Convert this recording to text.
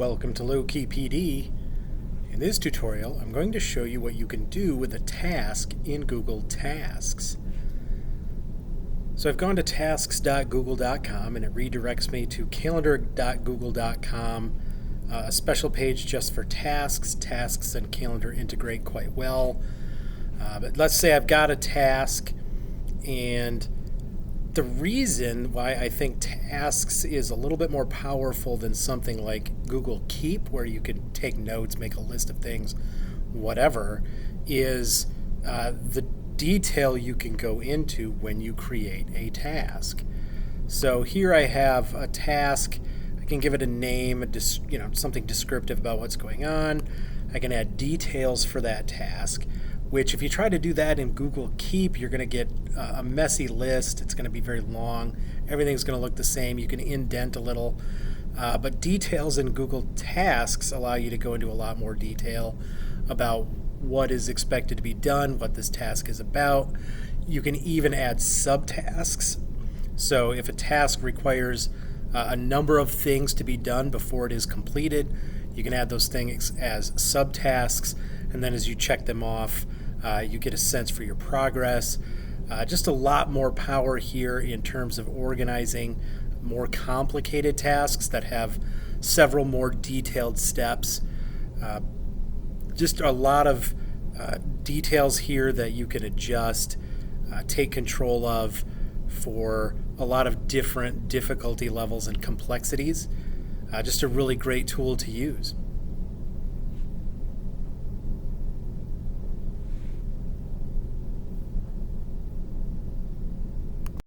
Welcome to Low-Key PD. In this tutorial, I'm going to show you what you can do with a task in Google Tasks. So I've gone to tasks.google.com and it redirects me to calendar.google.com, a special page just for tasks. Tasks and calendar integrate quite well. But let's say I've got a task, and the reason why I think tasks is a little bit more powerful than something like Google Keep, where you can take notes, make a list of things, whatever, is the detail you can go into when you create a task. So here I have a task. I can give it a name, something descriptive about what's going on. I can add details for that task, which if you try to do that in Google Keep, you're going to get a messy list. It's going to be very long. Everything's going to look the same. You can indent a little. But details in Google Tasks allow you to go into a lot more detail about what is expected to be done, what this task is about. You can even add subtasks. So if a task requires a number of things to be done before it is completed, you can add those things as subtasks, and then as you check them off, you get a sense for your progress. Just a lot more power here in terms of organizing more complicated tasks that have several more detailed steps. Just a lot of details here that you can adjust, take control of for a lot of different difficulty levels and complexities. Just a really great tool to use.